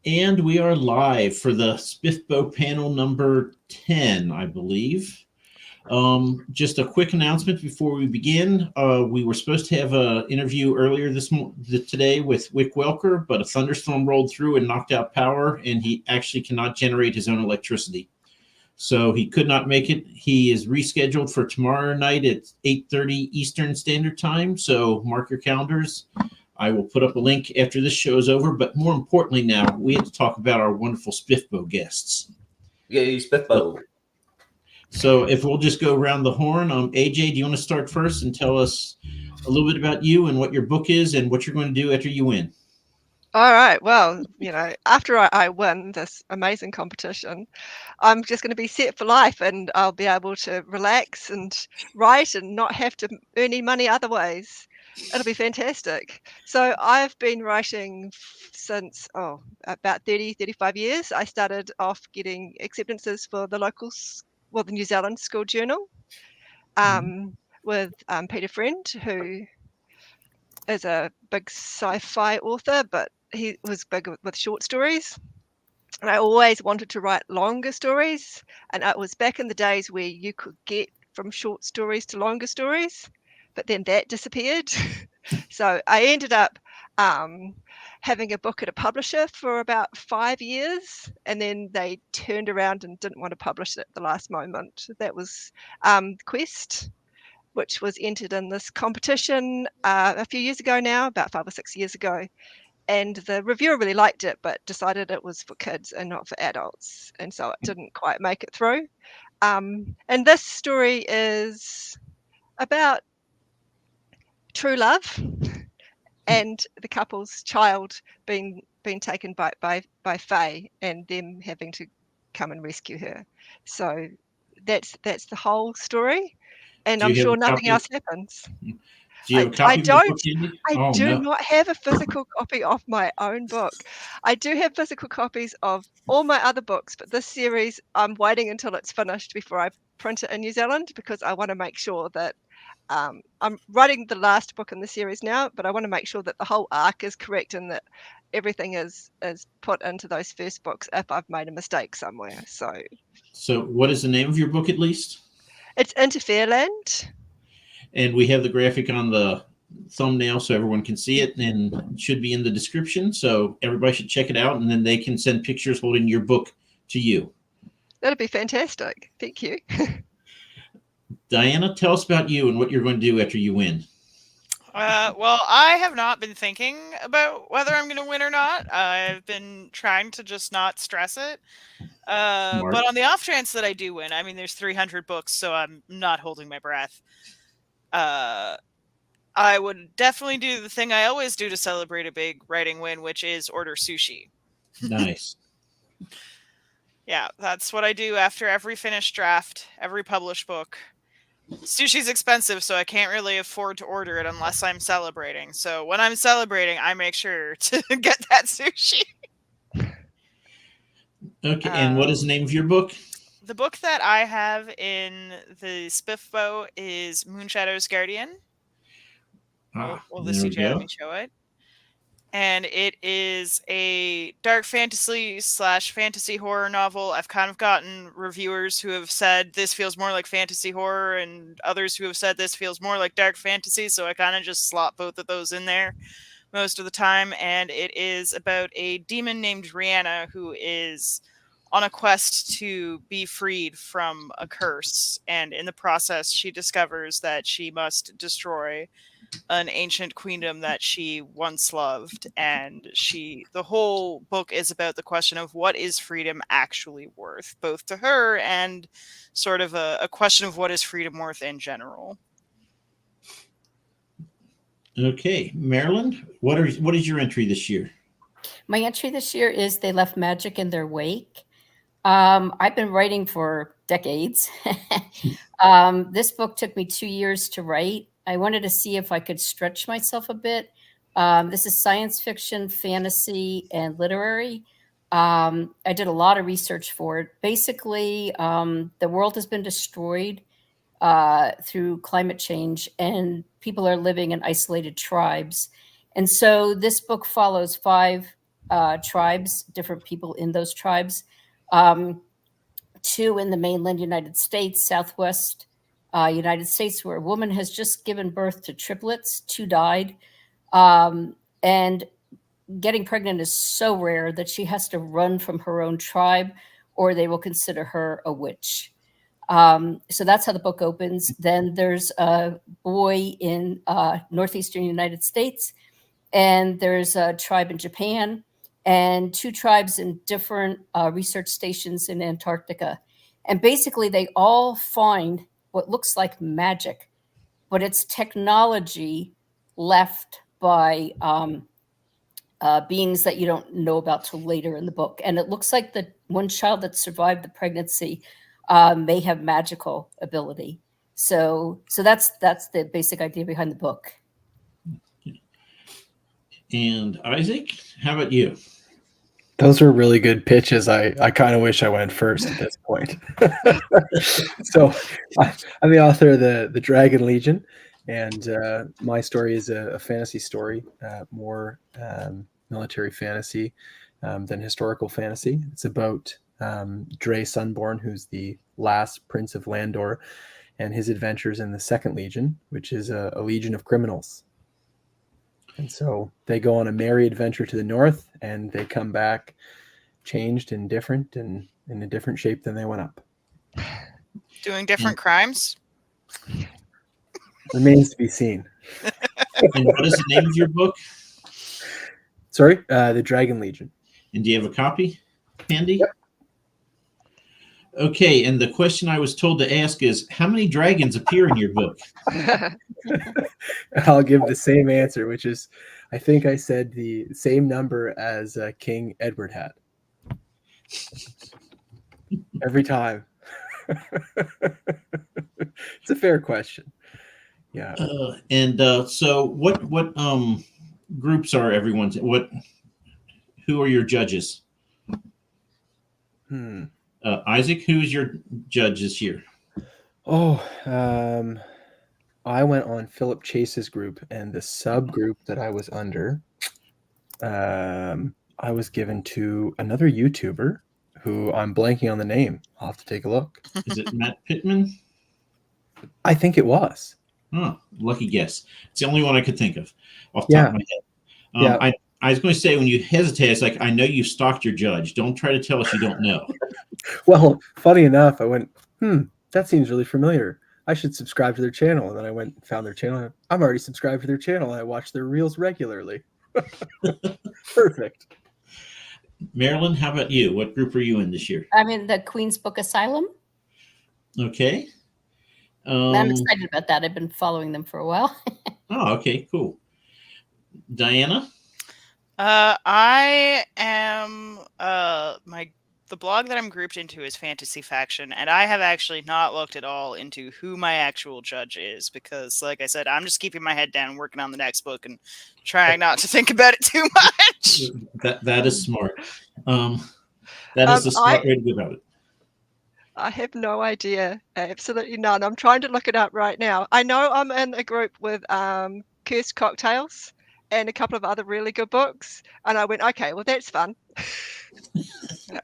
And we are live for the SPFBO panel number 10, I believe. Just a quick announcement before we begin. We were supposed to have an interview earlier today with Wick Welker, but a thunderstorm rolled through and knocked out power, and he actually cannot generate his own electricity. So he could not make it. He is rescheduled for tomorrow night at 8:30 Eastern Standard Time. So mark your calendars. I will put up a link after this show is over. But more importantly now, we have to talk about our wonderful SPFBO guests. Yay, SPFBO. So if we'll just go around the horn, AJ, do you want to start first and tell us a little bit about you and what your book is and what you're going to do after you win? All right. Well, after I win this amazing competition, I'm just going to be set for life, and I'll be able to relax and write and not have to earn any money other ways. It'll be fantastic. So I've been writing since, about 30, 35 years. I started off getting acceptances for the the New Zealand School Journal with Peter Friend, who is a big sci-fi author, but he was big with short stories. And I always wanted to write longer stories. And it was back in the days where you could get from short stories to longer stories, but then that disappeared. So I ended up having a book at a publisher for about 5 years, and then they turned around and didn't want to publish it at the last moment. That was Quest, which was entered in this competition a few years ago now, about 5 or 6 years ago. And the reviewer really liked it, but decided it was for kids and not for adults. And so it didn't quite make it through. And this story is about true love and the couple's child being taken by Faye and them having to come and rescue her. So that's the whole story. And I'm sure nothing else happens. Do you have a copy of the book, Andy? I do not have a physical copy of my own book. I do have physical copies of all my other books, but this series, I'm waiting until it's finished before I print it in New Zealand, because I want to make sure that I'm writing the last book in the series now, but I want to make sure that the whole arc is correct and that everything is put into those first books if I've made a mistake somewhere. So what is the name of your book, at least? It's Into Fairland. And we have the graphic on the thumbnail so everyone can see it, and it should be in the description. So everybody should check it out, and then they can send pictures holding your book to you. That'd be fantastic. Thank you. Diana, tell us about you and what you're going to do after you win. Well, I have not been thinking about whether I'm going to win or not. I've been trying to just not stress it. But on the off chance that I do win, I mean, there's 300 books, so I'm not holding my breath. I would definitely do the thing I always do to celebrate a big writing win, which is order sushi. Nice. Yeah, that's what I do after every finished draft, every published book. Sushi's expensive, so I can't really afford to order it unless I'm celebrating. So when I'm celebrating, I make sure to get that sushi. Okay, and what is the name of your book? The book that I have in the SPFBO is Moonshadow's Guardian. Will the CJ let me show it? And it is a dark fantasy / fantasy horror novel. I've kind of gotten reviewers who have said this feels more like fantasy horror, and others who have said this feels more like dark fantasy, so I kind of just slot both of those in there most of the time. And it is about a demon named Rihanna who is on a quest to be freed from a curse, and in the process she discovers that she must destroy an ancient queendom that she once loved. And the whole book is about the question of what is freedom actually worth, both to her and sort of a question of what is freedom worth in general. Okay, Marilyn, what is your entry this year? My entry this year is They Left Magic in Their Wake. I've been writing for decades. This book took me 2 years to write. I wanted to see if I could stretch myself a bit. This is science fiction, fantasy, and literary. I did a lot of research for it. Basically, the world has been destroyed through climate change, and people are living in isolated tribes. And so this book follows 5 tribes, different people in those tribes. 2 in the mainland United States, Southwest United States, where a woman has just given birth to triplets. 2 died. And getting pregnant is so rare that she has to run from her own tribe, or they will consider her a witch. So that's how the book opens. Then there's a boy in northeastern United States, and there's a tribe in Japan, and 2 tribes in different research stations in Antarctica. And basically, they all find what looks like magic, but it's technology left by beings that you don't know about till later in the book. And it looks like the one child that survived the pregnancy may have magical ability. So that's the basic idea behind the book. And Isaac, how about you? Those were really good pitches. I kind of wish I went first at this point. So I'm the author of the Dragon Legion, and my story is a fantasy story, more military fantasy than historical fantasy. It's about Dre Sunborn, who's the last Prince of Landor, and his adventures in the Second Legion, which is a legion of criminals. And so they go on a merry adventure to the north, and they come back changed and different and in a different shape than they went up. Doing different crimes? Remains to be seen. And what is the name of your book? Sorry? The Dragon Legion. And do you have a copy handy? Yep. Okay, and the question I was told to ask is, how many dragons appear in your book? I'll give the same answer, which is, I think I said the same number as King Edward had. Every time. It's a fair question. Yeah. So what groups are everyone's? Who are your judges? Isaac, who's your judge this year? Oh, I went on Philip Chase's group, and the subgroup that I was under, I was given to another YouTuber who I'm blanking on the name. I'll have to take a look. Is it Matt Pittman? I think it was. Oh, lucky guess. It's the only one I could think of off the top of my head. Yeah. I was going to say, when you hesitate, it's like, I know you stalked your judge. Don't try to tell us you don't know. Well, funny enough, I went, that seems really familiar. I should subscribe to their channel. And then I went and found their channel. I'm already subscribed to their channel. And I watch their reels regularly. Perfect. Marilyn, how about you? What group are you in this year? I'm in the Queen's Book Asylum. Okay. I'm excited about that. I've been following them for a while. Oh, okay, cool. Diana? I am the blog that I'm grouped into is Fantasy Faction, and I have actually not looked at all into who my actual judge is because, like I said, I'm just keeping my head down, working on the next book, and trying not to think about it too much. That is smart. That is the smart way to go about it. I have no idea. Absolutely none. I'm trying to look it up right now. I know I'm in a group with Cursed Cocktails and a couple of other really good books. And I went, okay, well, that's fun.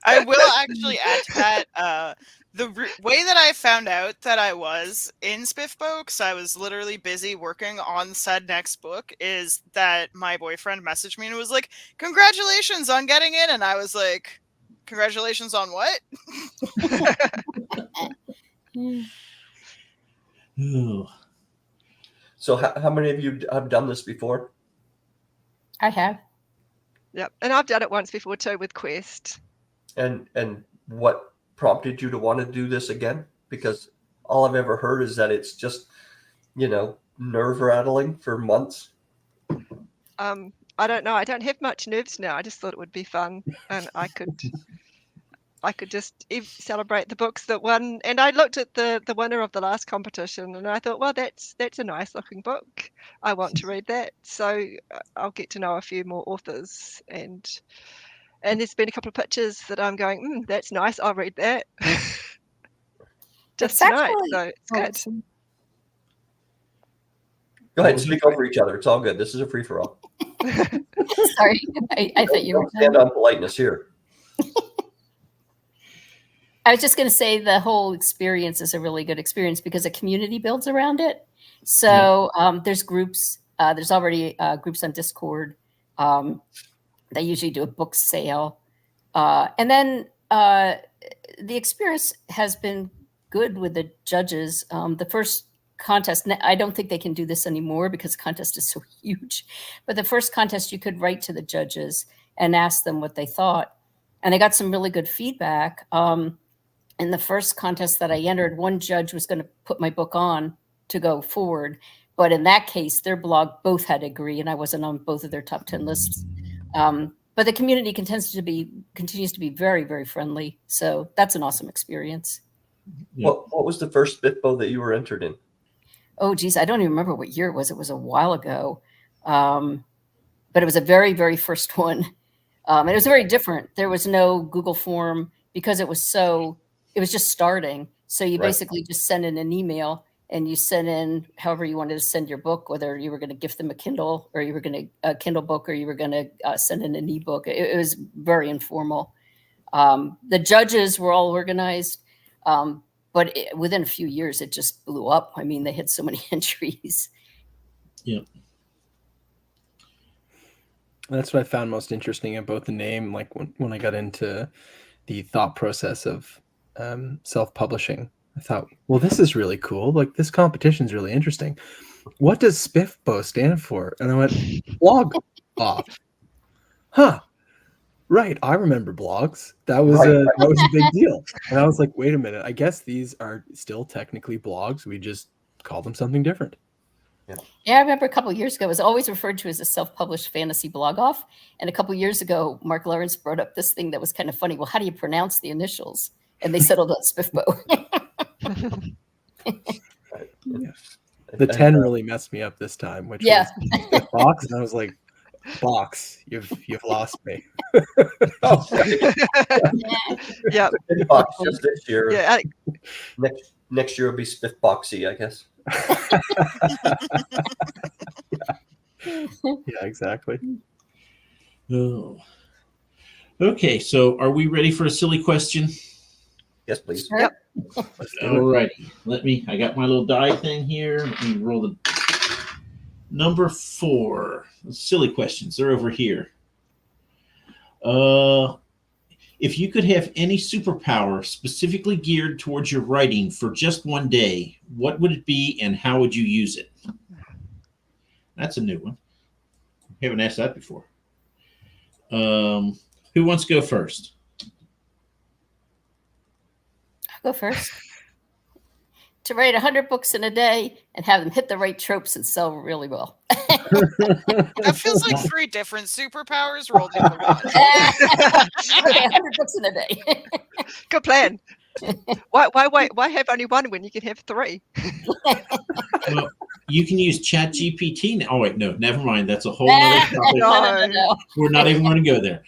I will actually add to that. The way that I found out that I was in SPFBO, because I was literally busy working on said next book, is that my boyfriend messaged me and was like, congratulations on getting in. And I was like, congratulations on what? So how many of you have done this before? I have. Yep. And I've done it once before too with Quest. And what prompted you to want to do this again? Because all I've ever heard is that it's just, nerve-rattling for months. I don't know. I don't have much nerves now. I just thought it would be fun, and I could just celebrate the books that won. And I looked at the winner of the last competition, and I thought, well, that's a nice looking book. I want to read that, so I'll get to know a few more authors. And there's been a couple of pictures that I'm going, that's nice. I'll read that. Just tonight, so it's good. Go ahead, speak over each other. It's all good. This is a free-for-all. Sorry, I thought you were Don't stand on politeness here. I was just going to say the whole experience is a really good experience because a community builds around it. So there's groups. There's already groups on Discord. They usually do a book sale. And then the experience has been good with the judges. The first contest, I don't think they can do this anymore because the contest is so huge. But the first contest, you could write to the judges and ask them what they thought. And I got some really good feedback. In the first contest that I entered, one judge was going to put my book on to go forward. But in that case, their blog both had to agree, and I wasn't on both of their top 10 lists. But the community continues to be very, very friendly. So that's an awesome experience. Yeah. What was the first SPFBO that you were entered in? Oh, geez, I don't even remember what year it was. It was a while ago. But it was a very, very first one. And it was very different. There was no Google form because it was just starting. So you basically just send in an email and you send in however you wanted to send your book, whether you were going to gift them a Kindle or you were going to a Kindle book or you were going to send in an ebook. It was very informal. The judges were all organized, but within a few years, it just blew up. I mean, they had so many entries. Yeah. That's what I found most interesting about the name. Like when I got into the thought process of self-publishing, I thought, well, this is really cool. Like this competition is really interesting. What does SPFBO stand for? And I went, blog off. Huh. Right. I remember blogs. That was a big deal. And I was like, wait a minute. I guess these are still technically blogs. We just call them something different. Yeah, I remember a couple of years ago, it was always referred to as a self-published fantasy blog off. And a couple of years ago, Mark Lawrence brought up this thing that was kind of funny. Well, how do you pronounce the initials? And they settled on SPFBO. The 10 really messed me up this time, which was box, and I was like, box, you've lost me. Yeah. Box just this year. Yeah. Next year will be SPFBoxy, I guess. Yeah, exactly. Oh. Okay, so are we ready for a silly question? Yes, please. Yep. All righty. I got my little die thing here. Let me roll the number 4. Silly questions. They're over here. If you could have any superpower specifically geared towards your writing for just one day, what would it be and how would you use it? That's a new one. I haven't asked that before. Who wants to go first? I'll go first. To write 100 books in a day and have them hit the right tropes and sell really well. That feels like 3 different superpowers rolled into one. Okay, 100 books in a day. Good plan. Why have only one when you can have 3? Well, you can use ChatGPT now. Oh wait, no, never mind. That's a whole other topic. No. We're not even going to go there.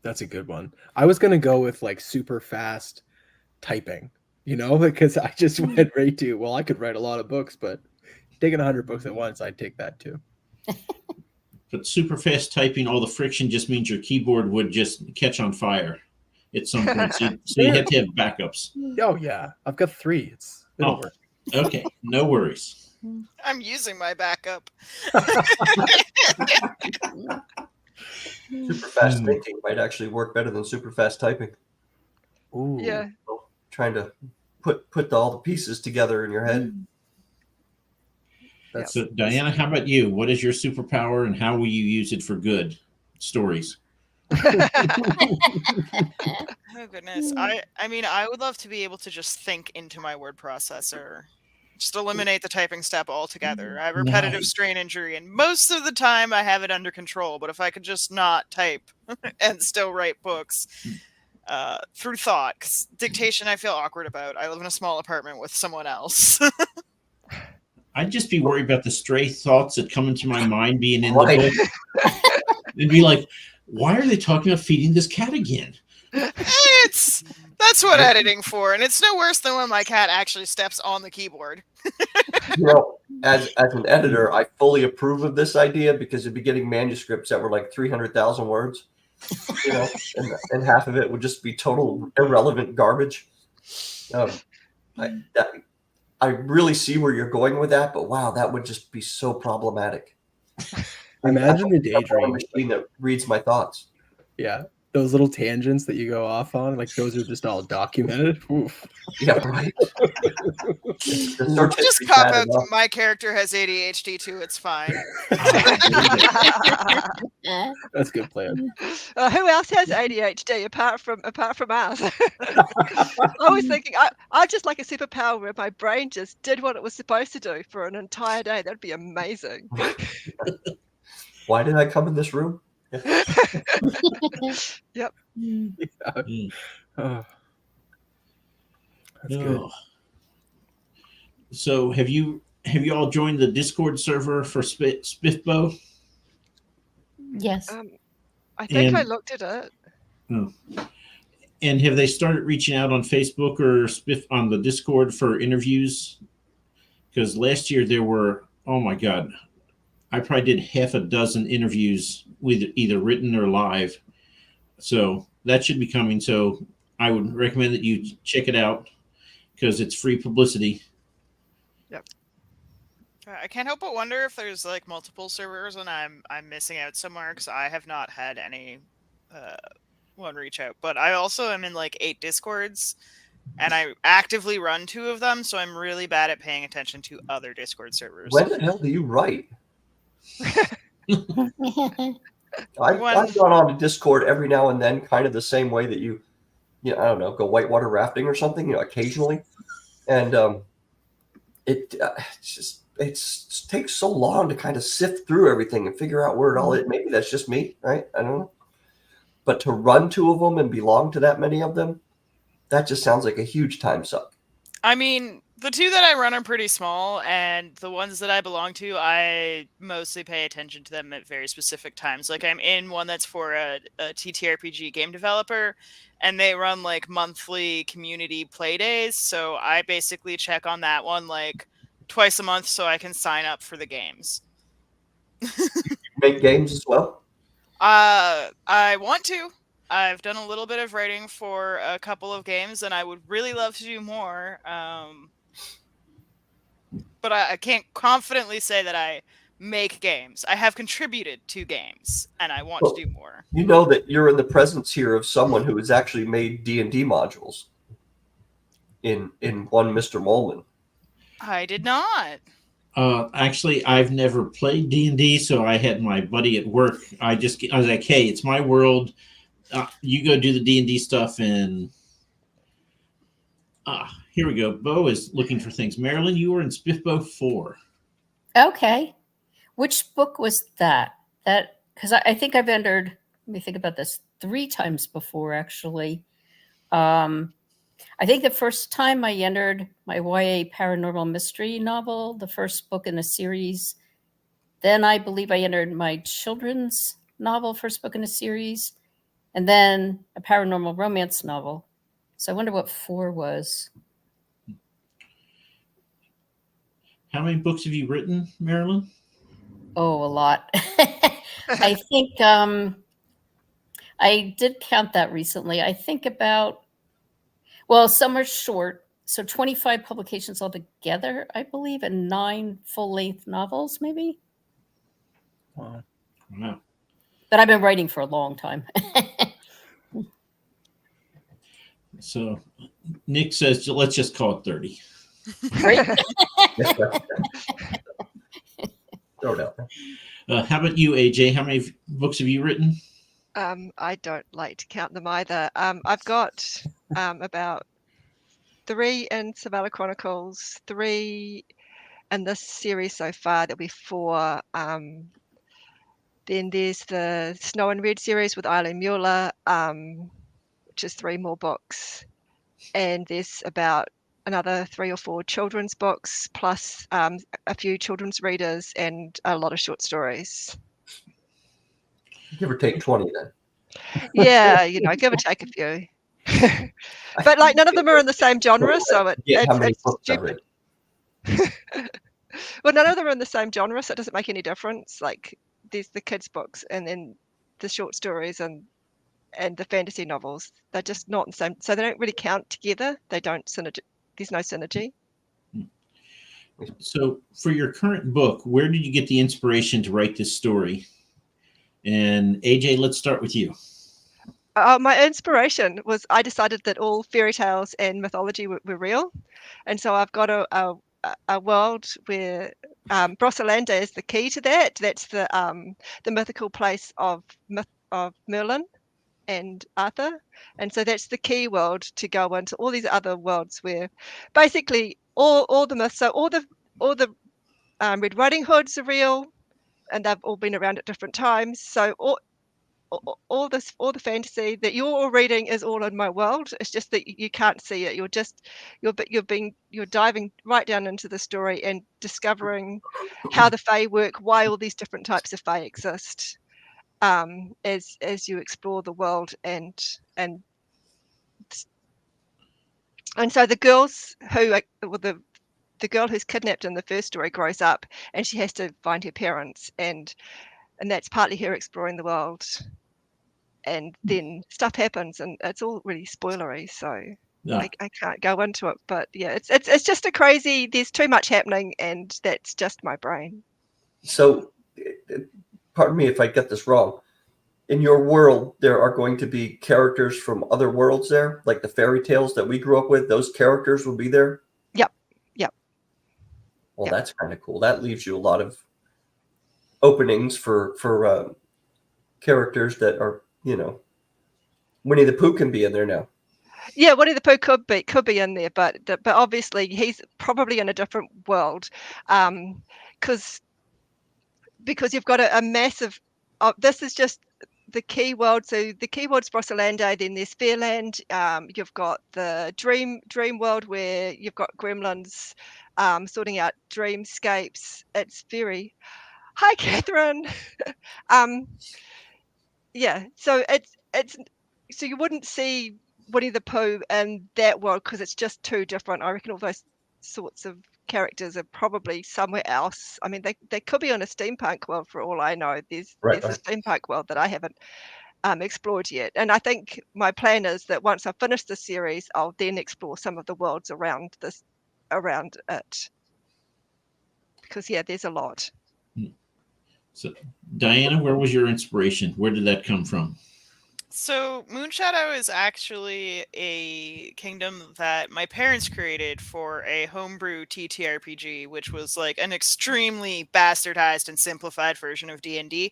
That's a good one. I was going to go with like super fast typing, because I just went right to, well, I could write a lot of books, but taking 100 books at once, I'd take that too. But super fast typing, all the friction just means your keyboard would just catch on fire at some point. So you have to have backups. Oh yeah, I've got 3. It'll work. Okay, no worries. I'm using my backup. Super fast thinking might actually work better than super fast typing. Ooh. Yeah. Trying to put all the pieces together in your head. So, Diana, how about you? What is your superpower and how will you use it for good stories? Oh goodness. I mean, I would love to be able to just think into my word processor. Just eliminate the typing step altogether. I have repetitive strain injury, and most of the time I have it under control. But if I could just not type and still write books through thought, 'cause dictation I feel awkward about. I live in a small apartment with someone else. I'd just be worried about the stray thoughts that come into my mind being in the book. It'd be like, why are they talking about feeding this cat again? That's what editing for, and it's no worse than when my cat actually steps on the keyboard. You know, as an editor, I fully approve of this idea because you'd be getting manuscripts that were like 300,000 words, you know, and half of it would just be total irrelevant garbage. I really see where you're going with that, but wow, that would just be so problematic. Imagine the I want a daydream. machine that reads my thoughts. Yeah, those little tangents that you go off on, like those are just all documented. Oof. Yeah, right. I'll just cop out that my character has ADHD too. It's fine. That's a good plan. Who else has ADHD apart from us? I was thinking I'd just like a superpower where my brain just did what it was supposed to do for an entire day. That'd be amazing. Why did I come in this room? Yep. Yeah. Oh, that's good. No. So have you all joined the Discord server for SPFBO? Yes. I think I looked at it. Oh. And have they started reaching out on Facebook or on the Discord for interviews? Because last year there were, oh my God, I probably did half a dozen interviews with either written or live. So that should be coming. So I would recommend that you check it out because it's free publicity. Yep. I can't help but wonder if there's like multiple servers and I'm missing out somewhere because I have not had any one reach out. But I also am in like 8 Discords and I actively run 2 of them, so I'm really bad at paying attention to other Discord servers. When the hell do you write? I've gone on to Discord every now and then, kind of the same way that you I don't know, go whitewater rafting or something, occasionally. And it takes so long to kind of sift through everything and figure out where it all is. Maybe that's just me, right? I don't know. But to run 2 of them and belong to that many of them, that just sounds like a huge time suck. I mean, the 2 that I run are pretty small, and the ones that I belong to, I mostly pay attention to them at very specific times. Like, I'm in one that's for a TTRPG game developer, and they run, like, monthly community play days, so I basically check on that one, like, twice a month so I can sign up for the games. You make games as well? I want to. I've done a little bit of writing for a couple of games, and I would really love to do more. But I can't confidently say that I make games. I have contributed to games, and I want to do more. You know that you're in the presence here of someone who has actually made D&D modules in one Mr. Molman. I did not. Actually, I've never played D&D, so I had my buddy at work. I was like, hey, it's my world. You go do the D&D stuff, and here we go. Bo is looking for things. Marilyn, you were in SPFBO 4. Okay. Which book was that? Because I think I've entered, let me think about this, 3 times before, actually. I think the first time I entered my YA paranormal mystery novel, the first book in the series. Then I believe I entered my children's novel, first book in the series. And then a paranormal romance novel. So I wonder what 4 was. How many books have you written, Marilyn? Oh, a lot. I think I did count that recently. I think about, well, some are short. So 25 publications altogether, I believe, and 9 full-length novels, maybe. Wow. But I've been writing for a long time. So Nick says, let's just call it 30. Right? Throw it out there. How about you, AJ? How many books have you written? I don't like to count them either. I've got about 3 in Savannah Chronicles, 3 in this series so far. There'll be 4. Then there's the Snow and Red series with Eileen Mueller, which is 3 more books. And there's about another 3 or 4 children's books, plus a few children's readers and a lot of short stories. Give or take 20 then. Yeah, give or take a few. But like none of them are in the same genre, so how many it's books I stupid. read. Well, none of them are in the same genre, so it doesn't make any difference. Like there's the kids' books and then the short stories and the fantasy novels. They're just not in the same, so they don't really count together. They don't synergy. There's no synergy. So, for your current book, where did you get the inspiration to write this story? And AJ, let's start with you. My inspiration was I decided that all fairy tales and mythology were real, and so I've got a world where Broccolanda is the key to that. That's the mythical place of Merlin and Arthur, and so that's the key world to go into all these other worlds where basically all the myths, so all the Red Riding Hoods are real, and they've all been around at different times. So all the fantasy that you're all reading is all in my world. It's just that you can't see it. You're diving right down into the story and discovering how the Fae work, why all these different types of Fae exist, as you explore the world and so the girls the girl who's kidnapped in the first story grows up and she has to find her parents, and that's partly her exploring the world. And then stuff happens, and it's all really spoilery, so I can't go into it. But yeah, it's just a crazy. There's too much happening, and that's just my brain. So, pardon me if I get this wrong. In your world, there are going to be characters from other worlds there, like the fairy tales that we grew up with. Those characters will be there. Yep. Well, that's kind of cool. That leaves you a lot of openings for characters that are, Winnie the Pooh can be in there now. Yeah, Winnie the Pooh could be in there, but obviously he's probably in a different world, because you've got a massive. This is just the key world. So the key world's Broccolanda. Then there's Fairland. You've got the dream world where you've got gremlins, sorting out dreamscapes. It's very. Hi, Catherine. Yeah, so it's so you wouldn't see Winnie the Pooh in that world because it's just too different. I reckon all those sorts of characters are probably somewhere else. I mean, they could be on a steampunk world for all I know. There's a steampunk world that I haven't explored yet, and I think my plan is that once I finish the series, I'll then explore some of the worlds around it, because there's a lot. So, Diana, where was your inspiration? Where did that come from? So Moonshadow is actually a kingdom that my parents created for a homebrew TTRPG, which was like an extremely bastardized and simplified version of D&D.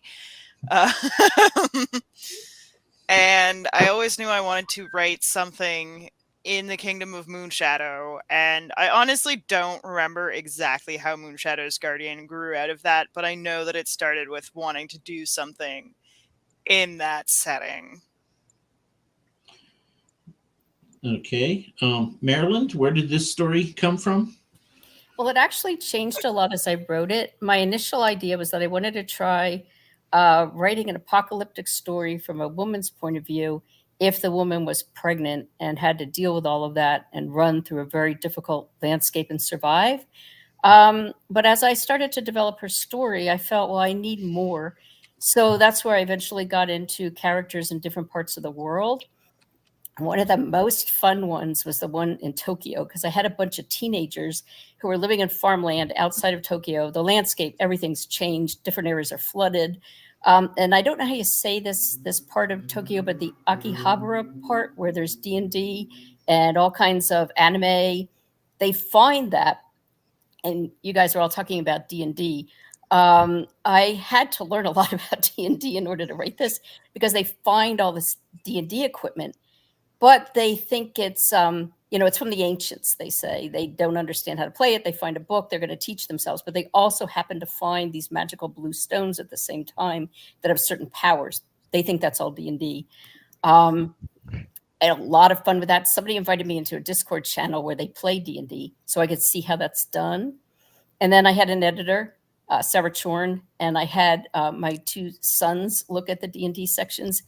And I always knew I wanted to write something in the kingdom of Moonshadow, and I honestly don't remember exactly how Moonshadow's Guardian grew out of that, but I know that it started with wanting to do something in that setting. Okay. Maryland, where did this story come from? Well, it actually changed a lot as I wrote it. My initial idea was that I wanted to try writing an apocalyptic story from a woman's point of view if the woman was pregnant and had to deal with all of that and run through a very difficult landscape and survive. But as I started to develop her story, I felt, well, I need more. So that's where I eventually got into characters in different parts of the world. One of the most fun ones was the one in Tokyo, because I had a bunch of teenagers who were living in farmland outside of Tokyo. The landscape, everything's changed. Different areas are flooded. And I don't know how you say this part of Tokyo, but the Akihabara part where there's D&D and all kinds of anime, they find that, and you guys are all talking about D&D. I had to learn a lot about D&D in order to write this, because they find all this D&D equipment, but they think it's, it's from the ancients, they say. They don't understand how to play it. They find a book, they're going to teach themselves, but they also happen to find these magical blue stones at the same time that have certain powers. They think that's all D&D. I had a lot of fun with that. Somebody invited me into a Discord channel where they play D&D so I could see how that's done. And then I had an editor, Sarah Chorn, and I had my two sons look at the D&D sections.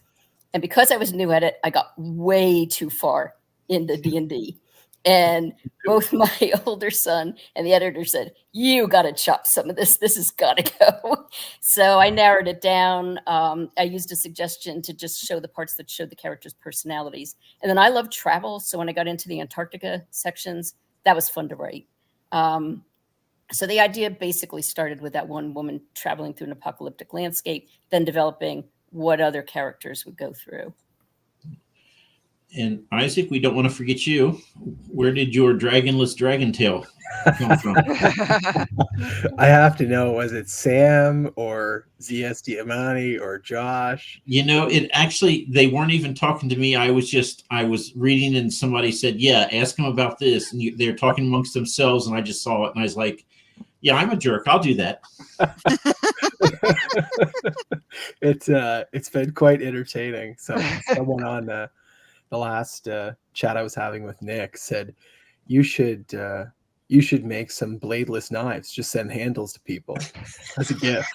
And because I was new at it, I got way too far into D&D. And both my older son and the editor said, you got to chop some of this. This has got to go. So I narrowed it down. I used a suggestion to just show the parts that showed the characters' personalities. And then I love travel. So when I got into the Antarctica sections, that was fun to write. So the idea basically started with that one woman traveling through an apocalyptic landscape, then developing what other characters would go through. And Isaac, we don't want to forget you. Where did your dragonless dragon tail come from? I have to know, was it Sam or ZS Diamani or Josh? You know, it actually, they weren't even talking to me. I was reading and somebody said, yeah, ask them about this. And they're talking amongst themselves. And I just saw it and I was like, yeah, I'm a jerk. I'll do that. It's been quite entertaining. So someone on the last chat I was having with Nick said, you should make some bladeless knives. Just send handles to people as a gift.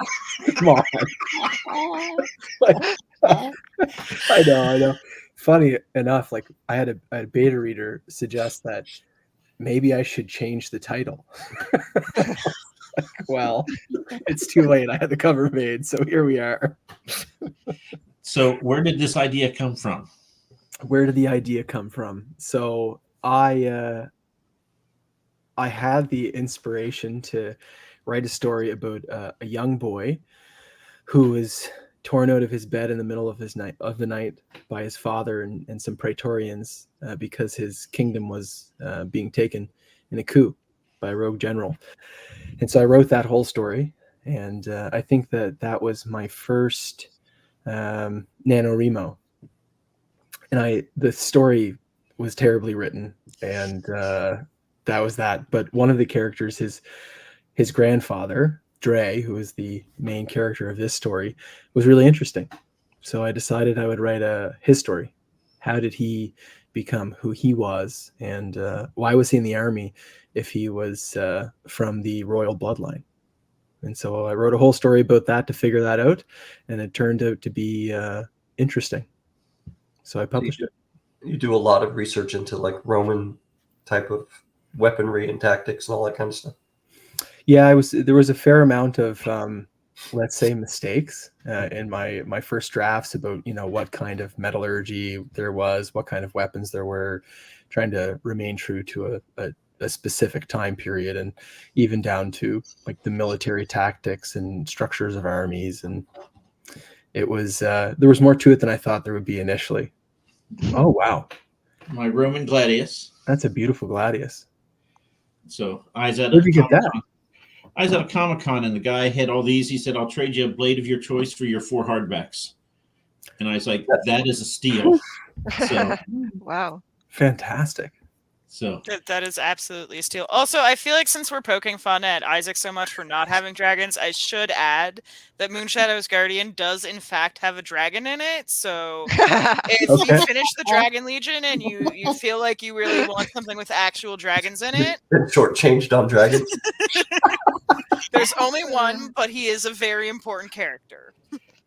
Come on. I know. Funny enough, like I had a beta reader suggest that maybe I should change the title. Well, it's too late. I had the cover made, so here we are. So where did this idea come from? Where did the idea come from? So I had the inspiration to write a story about a young boy who was torn out of his bed in the middle of the night by his father and some Praetorians because his kingdom was being taken in a coup by a rogue general. And so I wrote that whole story, and I think that was my first NaNoWriMo. And the story was terribly written, and that was that. But one of the characters, his grandfather, Dre, who is the main character of this story, was really interesting. So I decided I would write his story. How did he become who he was, and why was he in the army if he was from the royal bloodline? And so I wrote a whole story about that to figure that out, and it turned out to be interesting. So I published it. You do a lot of research into like Roman type of weaponry and tactics and all that kind of stuff. Yeah, there was a fair amount of let's say mistakes in my first drafts about, what kind of metallurgy there was, what kind of weapons there were, trying to remain true to a specific time period, and even down to like the military tactics and structures of armies. And it was there was more to it than I thought there would be initially. Oh wow, My Roman gladius. that's a beautiful gladius. So I was at Where'd you get that? I was at a Comic-Con and the guy had all these. He said, I'll trade you a blade of your choice for your 4 hardbacks. And I was like, that is a steal. So, Wow. Fantastic. so That is absolutely a steal. Also, I feel like since we're poking fun at Isaac so much for not having dragons, I should add that Moonshadow's Guardian does in fact have a dragon in it. So if Okay. you finish the Dragon Legion and you feel like you really want something with actual dragons in it, Shortchanged on dragons. there's only one, but he is a very important character.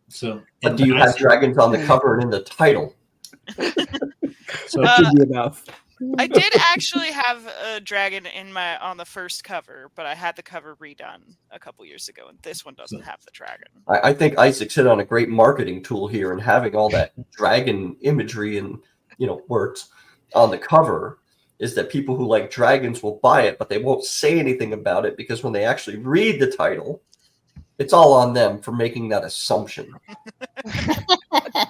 So, But do you have dragons on the cover and in the title? So it should be enough. I did actually have a dragon on the first cover, but I had the cover redone a couple years ago, and this one doesn't have the dragon. I think Isaac's hit on a great marketing tool here, and having all that dragon imagery and words on the cover is that people who like dragons will buy it, but they won't say anything about it because when they actually read the title, it's all on them for making that assumption.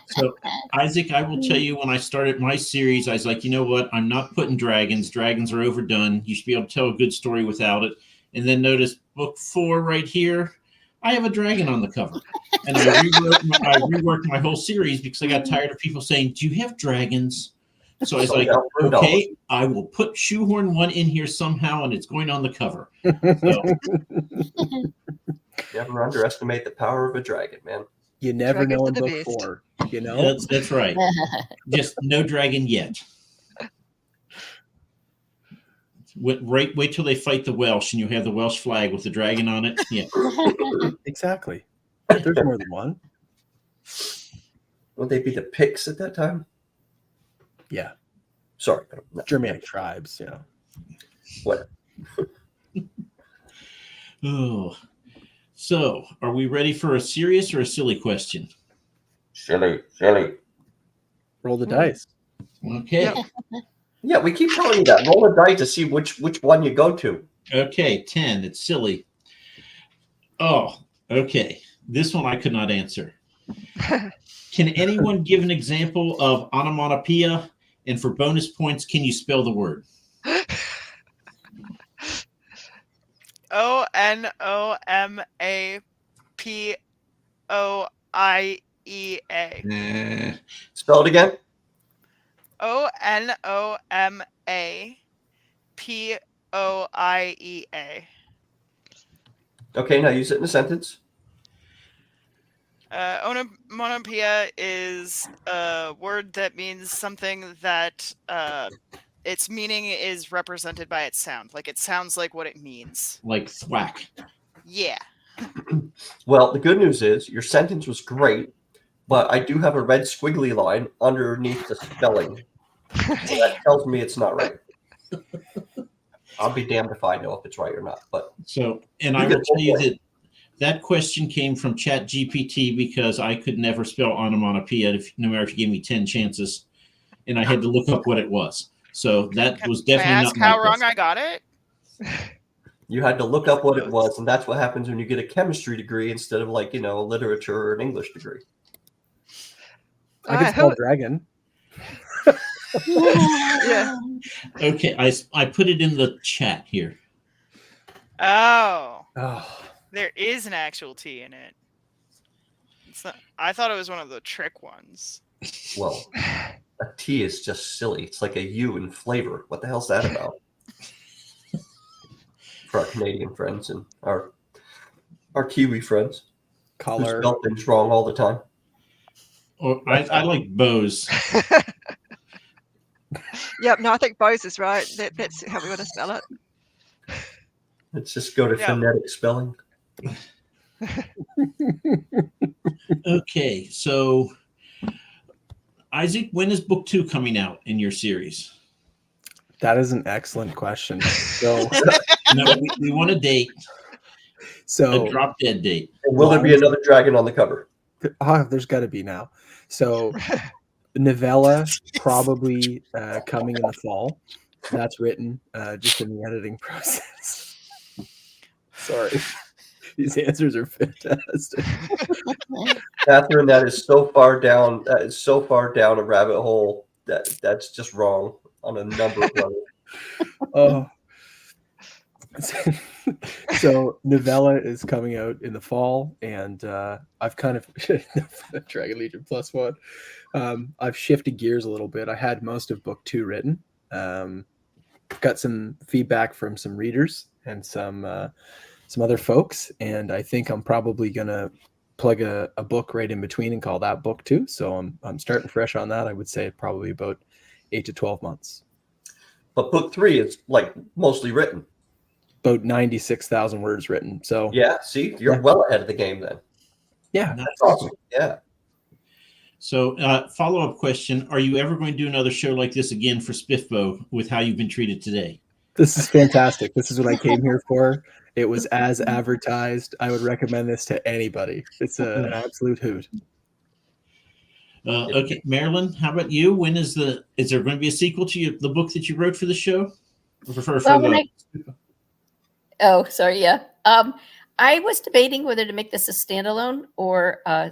So, Isaac, I will tell you, when I started my series, I was like, you know what? I'm not putting dragons. Dragons are overdone. You should be able to tell a good story without it. And then notice book 4 right here. I have a dragon on the cover. And I reworked my whole series because I got tired of people saying, do you have dragons? So I was like, okay, I will shoehorn one in here somehow, and it's going on the cover. So, Never underestimate the power of a dragon, man. You never Dragons know are in the book best. 4. You that's right. Just no dragon yet. Wait till they fight the Welsh and you have the Welsh flag with the dragon on it. Yeah. Exactly. There's more than one. Would they be the Picts at that time? Yeah. Sorry. Germanic tribes, What? Oh, so are we ready for a serious or a silly question? Silly. Roll the dice. Okay. Yep. Yeah, we keep telling you that. Roll a die to see which one you go to. Okay, 10. It's silly. Oh, okay. This one I could not answer. Can anyone give an example of onomatopoeia? And for bonus points, can you spell the word? ONOMAPOIEA. Nah. Spell it again. ONOMAPOIEA. Okay, now use it in a sentence. Onomatopoeia is a word that means something that its meaning is represented by its sound. Like it sounds like what it means. Like thwack. Yeah. Well, the good news is your sentence was great, but I do have a red squiggly line underneath the spelling. So that tells me it's not right. I'll be damned if I know if it's right or not. But So, and I will tell you that question came from ChatGPT because I could never spell onomatopoeia no matter if you gave me 10 chances, and I had to look up what it was. So that was definitely Can I not ask my how wrong question. I got it? you had to look up what it was, and that's what happens when you get a chemistry degree instead of a literature or an English degree. I could spell dragon. Yeah. Okay, I put it in the chat here. Oh. Oh, There is an actual T in it. It's not, I thought it was one of the trick ones. Well, a T is just silly. It's like a U in flavor. What the hell's that about? For our Canadian friends and our Kiwi friends who color. spell things wrong all the time. Or I like bows. Yep. No, I think Bose is right. That's how we want to spell it. Let's just go to phonetic spelling. Okay, so Isaac, when is book 2 coming out in your series? That is an excellent question. So, No, we want a date, a drop dead date. And will there be another dragon on the cover? There's got to be now. So, novella probably coming in the fall. That's written, just in the editing process. Sorry. These answers are fantastic. Catherine, that is so far down. That is so far down a rabbit hole that's just wrong on a number of levels. Oh. So novella is coming out in the fall, and I've kind of Dragon Legion +1. I've shifted gears a little bit. I had most of book 2 written. Got some feedback from some readers and some other folks, and I think I'm probably gonna plug a book right in between and call that book 2. So I'm starting fresh on that. I would say probably about 8 to 12 months. But book 3 is mostly written. About 96,000 words written. So yeah, see, you're well ahead of the game then. Yeah, that's awesome. Yeah. So, follow-up question: are you ever going to do another show like this again for SPFBO with how you've been treated today? This is fantastic. This is what I came here for. It was as advertised. I would recommend this to anybody. It's an absolute hoot. Okay, Marilyn, how about you? When is there going to be a sequel to the book that you wrote for the show? Oh, sorry. Yeah. I was debating whether to make this a standalone or a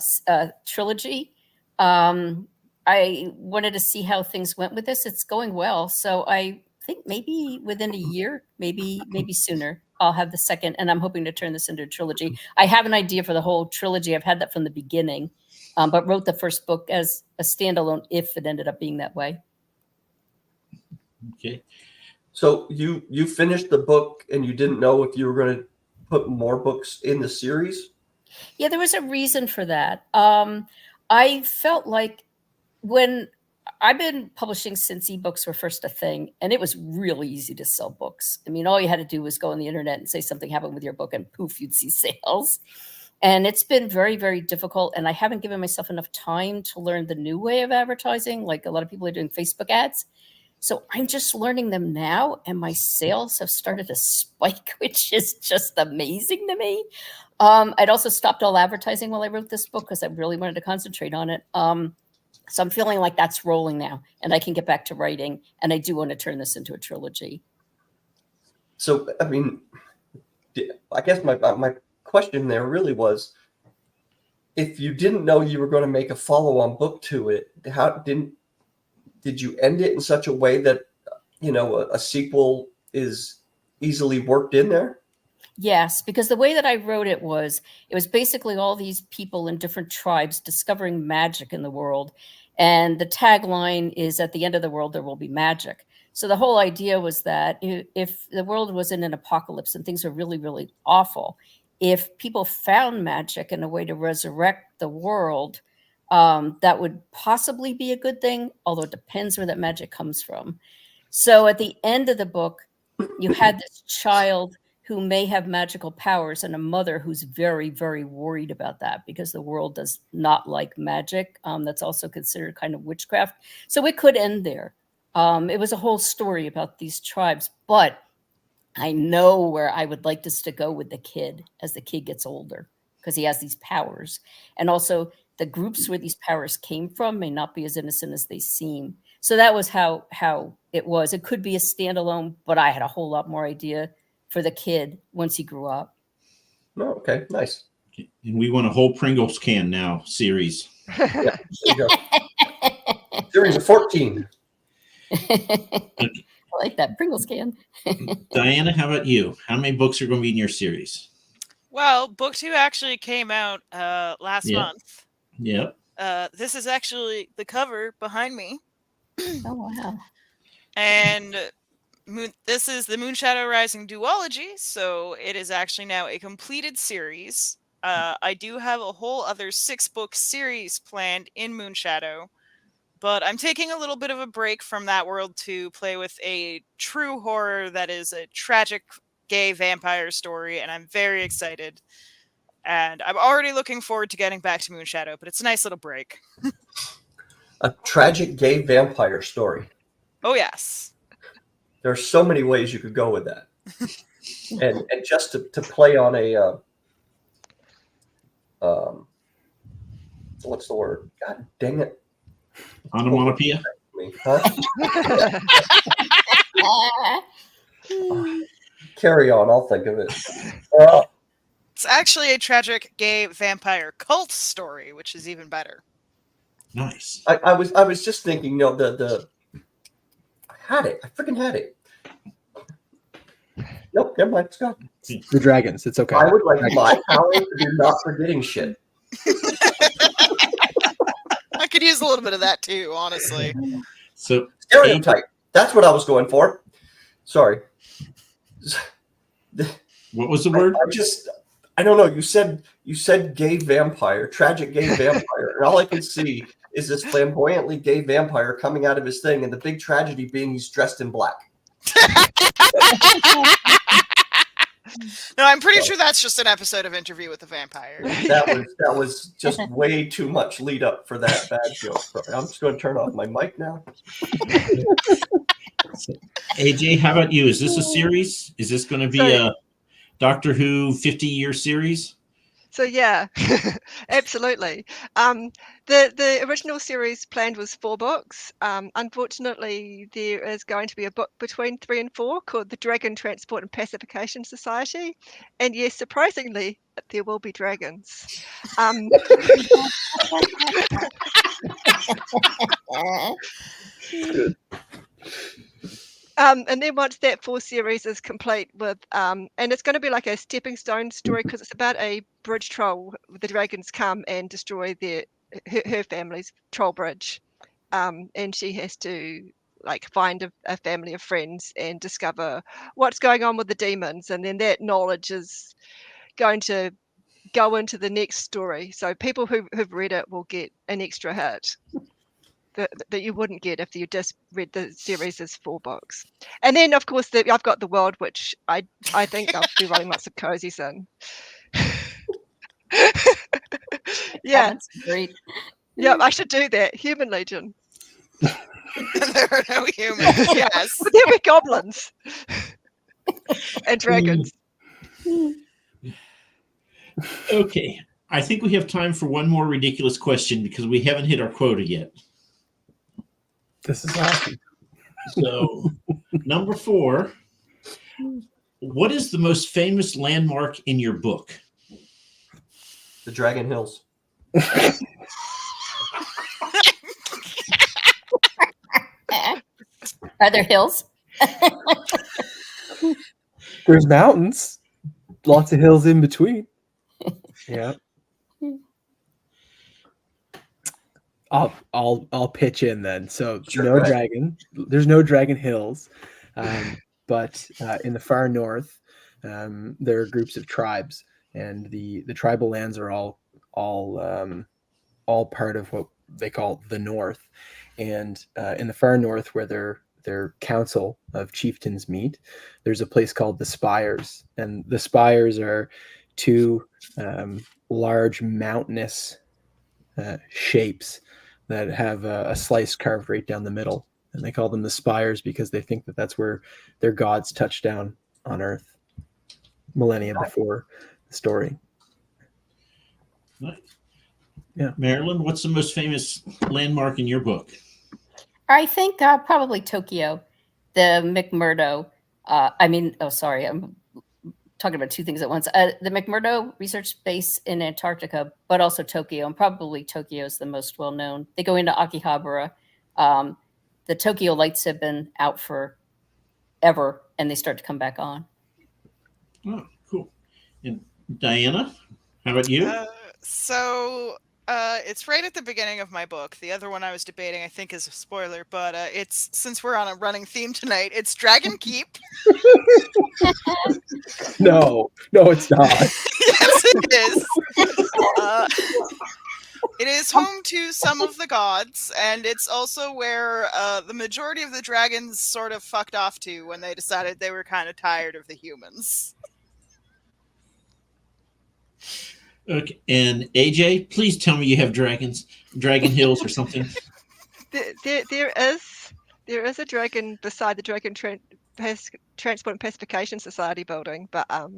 trilogy. I wanted to see how things went with this. It's going well. So I think maybe within a year, maybe sooner, I'll have the second. And I'm hoping to turn this into a trilogy. I have an idea for the whole trilogy. I've had that from the beginning, but wrote the first book as a standalone if it ended up being that way. Okay. So you finished the book and you didn't know if you were going to put more books in the series? Yeah, there was a reason for that. I felt like when I've been publishing since ebooks were first a thing, and it was really easy to sell books. I mean, all you had to do was go on the internet and say something happened with your book and poof, you'd see sales. And it's been very, very difficult. And I haven't given myself enough time to learn the new way of advertising. Like a lot of people are doing Facebook ads. So I'm just learning them now. And my sales have started to spike, which is just amazing to me. I'd also stopped all advertising while I wrote this book because I really wanted to concentrate on it. So I'm feeling like that's rolling now and I can get back to writing. And I do want to turn this into a trilogy. So, I mean, I guess my question there really was, if you didn't know you were going to make a follow-on book to it, did you end it in such a way that, you know, a sequel is easily worked in there? Yes, because the way that I wrote it was basically all these people in different tribes discovering magic in the world. And the tagline is, at the end of the world, there will be magic. So the whole idea was that if the world was in an apocalypse and things were really, really awful, if people found magic and a way to resurrect the world, that would possibly be a good thing, although it depends where that magic comes from. So at the end of the book, you had this child who may have magical powers and a mother who's very, very worried about that because the world does not like magic. That's also considered kind of witchcraft. So it could end there. It was a whole story about these tribes, but I know where I would like this to go with the kid as the kid gets older, because he has these powers. And also the groups where these powers came from may not be as innocent as they seem. So that was how it was. It could be a standalone, but I had a whole lot more idea for the kid once he grew up. Oh, okay, nice. And we want a whole Pringles can now series. Yeah, there you go. Series of 14. I like that Pringles can. Diana, how about you? How many books are going to be in your series? Well, book 2 actually came out last month. Yep. This is actually the cover behind me. Oh, wow. And this is the Moonshadow Rising duology, so it is actually now a completed series. I do have a whole other 6-book series planned in Moonshadow, but I'm taking a little bit of a break from that world to play with a true horror that is a tragic gay vampire story, and I'm very excited. And I'm already looking forward to getting back to Moonshadow, but it's a nice little break. A tragic gay vampire story. Oh, yes. There are so many ways you could go with that. and just to play on a what's the word? God dang it. Onomatopoeia? Huh? Carry on, I'll think of it. It's actually a tragic gay vampire cult story, which is even better. Nice. I was just thinking, you know, I had it. I freaking had it. Nope, never mind. It's gone. The dragons. It's okay. I would like my power to be not forgetting shit. I could use a little bit of that too, honestly. So Stereotype. That's what I was going for. Sorry. What was the word? I don't know. You said gay vampire, tragic gay vampire, and all I can see is this flamboyantly gay vampire coming out of his thing, and the big tragedy being he's dressed in black. No, I'm pretty sure that's just an episode of Interview with the Vampire. That was just way too much lead up for that bad joke. I'm just going to turn off my mic now. AJ, how about you? Is this a series? Is this going to be a Doctor Who 50-year series? So yeah, absolutely. The original series planned was 4 books. Unfortunately, there is going to be a book between 3 and 4 called The Dragon Transport and Pacification Society. And yes, surprisingly, there will be dragons. And then once that 4 series is complete with, and it's going to be like a stepping stone story because it's about a bridge troll. The dragons come and destroy her family's troll bridge, and she has to like find a family of friends and discover what's going on with the demons, and then that knowledge is going to go into the next story. So people who've read it will get an extra hit that you wouldn't get if you just read the series as 4 books. And then, of course, I've got the world, which I think I'll be rolling lots of cozies in. Yeah. That's great. Yeah, I should do that. Human Legion. There are no humans. Yes. But there were goblins and dragons. Okay. I think we have time for one more ridiculous question because we haven't hit our quota yet. This is awesome. So, number 4, what is the most famous landmark in your book? The Dragon Hills. Are there hills? There's mountains, lots of hills in between. Yeah. I'll pitch in then. So Sure, no go ahead. dragon. There's no dragon hills, but in the far north, there are groups of tribes, and the tribal lands are all part of what they call the North. And in the far north, where their council of chieftains meet, there's a place called the Spires, and the Spires are two large mountainous shapes that have a slice carved right down the middle, and they call them the Spires because they think that that's where their gods touched down on Earth millennia before the story. Nice. Yeah. Marilyn, what's the most famous landmark in your book? I think probably Tokyo, the McMurdo. I'm talking about two things at once. The McMurdo research base in Antarctica, but also Tokyo, and probably Tokyo is the most well known. They go into Akihabara. The Tokyo lights have been out for ever, and they start to come back on. Oh, cool. And Diana, how about you? It's right at the beginning of my book. The other one I was debating, I think, is a spoiler, but it's, since we're on a running theme tonight, it's Dragon Keep. No, it's not. Yes, it is. It is home to some of the gods, and it's also where the majority of the dragons sort of fucked off to when they decided they were kind of tired of the humans. Okay, and AJ, please tell me you have dragon hills or something. There is a dragon beside the Dragon Transport and Pacification Society building, but I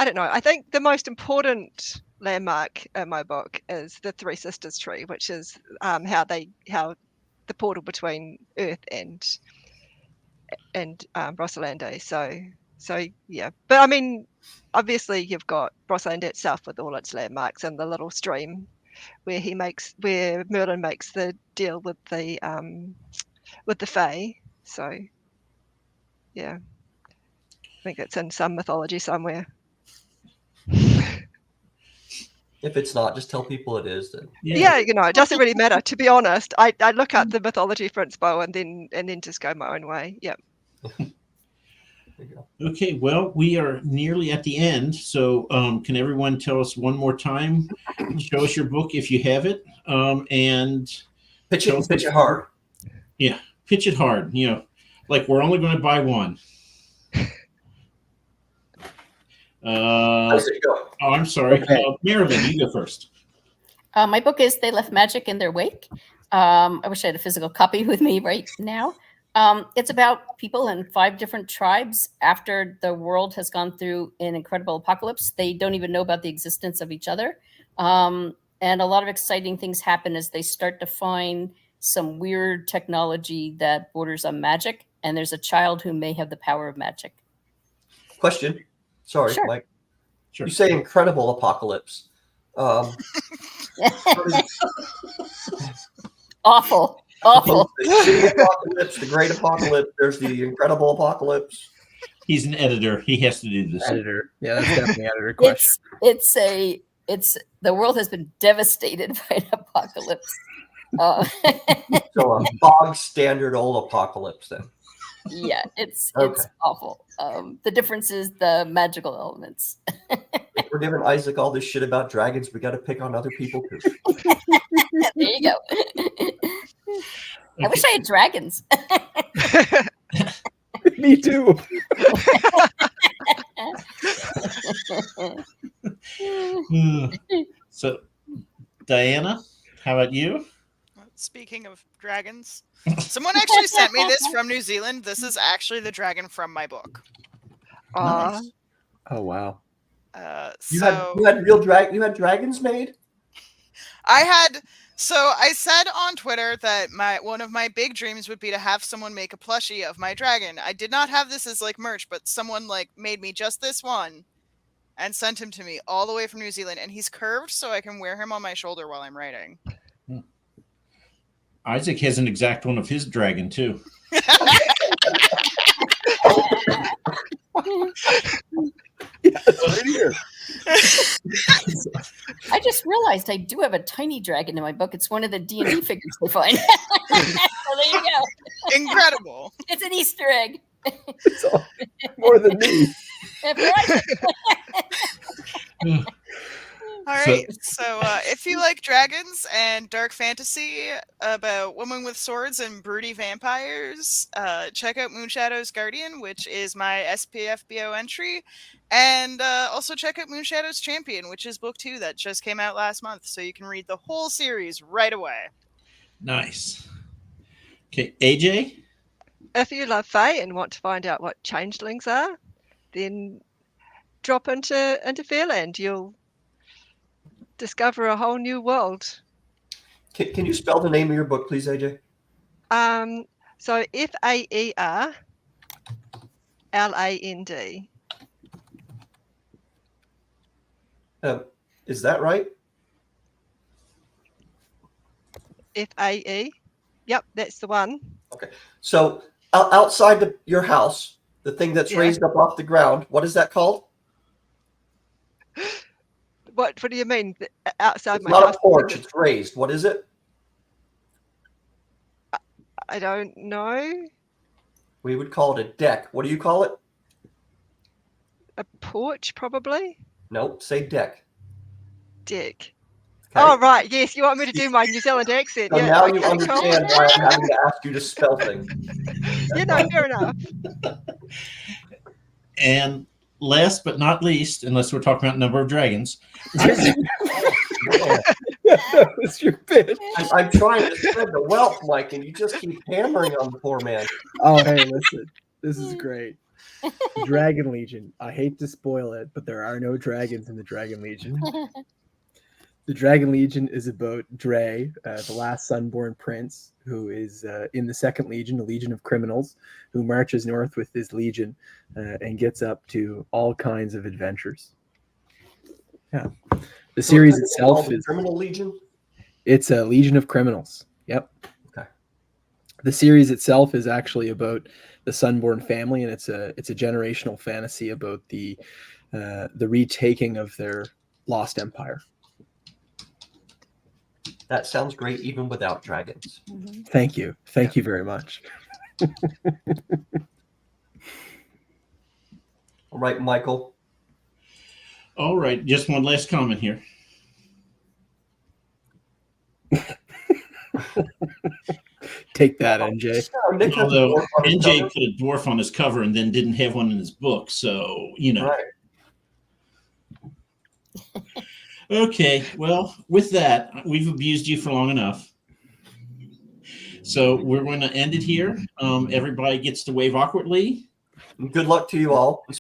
don't know. I think the most important landmark in my book is the Three Sisters tree, which is how the portal between Earth and Brosselande. So yeah, but I mean, obviously you've got Brosselande itself with all its landmarks and the little stream where Merlin makes the deal with the Fae. So yeah, I think it's in some mythology somewhere. If it's not, just tell people it is. Then Yeah, it doesn't really matter. To be honest, I look up the mythology for inspo and then just go my own way. Yep. Okay, well, we are nearly at the end. So can everyone tell us one more time? Show us your book if you have it. And pitch it hard. Yeah, pitch it hard. Like we're only going to buy one. I'm sorry. Okay. Marilyn, you go first. My book is They Left Magic in Their Wake. I wish I had a physical copy with me right now. It's about people in 5 different tribes after the world has gone through an incredible apocalypse. They don't even know about the existence of each other. And a lot of exciting things happen as they start to find some weird technology that borders on magic. And there's a child who may have the power of magic. Question. Sorry, Sure. Mike. Sure. You say incredible apocalypse. Awful. The shitty apocalypse, the great apocalypse. There's the incredible apocalypse. He's an editor. He has to do this. Editor. Yeah, that's definitely an editor question. It's the world has been devastated by an apocalypse. So a bog standard old apocalypse then. Yeah, it's Okay. awful. The difference is the magical elements. If we're giving Isaac all this shit about dragons, we got to pick on other people too. There you go. I wish I had dragons. Me too. So, Diana, how about you? Speaking of dragons, someone actually sent me this from New Zealand. This is actually the dragon from my book. Nice. Oh wow. You had dragons made? So I said on Twitter that one of my big dreams would be to have someone make a plushie of my dragon. I did not have this as like merch, but someone like made me just this one and sent him to me all the way from New Zealand, and he's curved so I can wear him on my shoulder while I'm writing. Isaac has an exact one of his dragon too. Right here. I just realized I do have a tiny dragon in my book. It's one of the D&D figures they find. So there you go. Incredible. It's an Easter egg. It's more than me. All right, so if you like dragons and dark fantasy about women with swords and broody vampires, check out Moonshadow's Guardian, which is my SPFBO entry, and also check out Moonshadow's Champion, which is book 2 that just came out last month, so you can read the whole series right away. Nice. Okay, AJ? If you love Fae and want to find out what changelings are, then drop into Fairland. You'll discover a whole new world. Can you spell the name of your book, please, AJ? So FAERLAND. Is that right? FAE. Yep, that's the one. Okay. So outside your house, the thing that's raised up off the ground, what is that called? What do you mean? Outside It's my not house? a porch. It's raised. What is it? I don't know. We would call it a deck. What do you call it? A porch, probably. Nope. Say deck. Deck. Okay? Oh, right. Yes, you want me to do my New Zealand accent. So Yeah. now okay, you cool. understand why I'm having to ask you to spell things. You know, fair enough. And last but not least, unless we're talking about number of dragons, That was your pitch. I'm trying to spread the wealth, Mike, and you just keep hammering on the poor man. Oh, hey, listen. This is great. Dragon Legion. I hate to spoil it, but there are no dragons in the Dragon Legion. The Dragon Legion is about Dre, the last Sunborn prince, who is in the Second Legion, a legion of criminals, who marches north with his legion and gets up to all kinds of adventures. Yeah. The series itself is Criminal Legion. It's a legion of criminals. Yep. Okay. The series itself is actually about the Sunborn family, and it's a generational fantasy about the retaking of their lost empire. That sounds great, even without dragons. Thank you. Thank you very much. All right, Michael. all right, just one last comment here. Take that, NJ. Although NJ put a dwarf on his cover and then didn't have one in his book, so you know. Right. Okay, well, with that, we've abused you for long enough. So we're going to end it here. Everybody gets to wave awkwardly. Good luck to you all.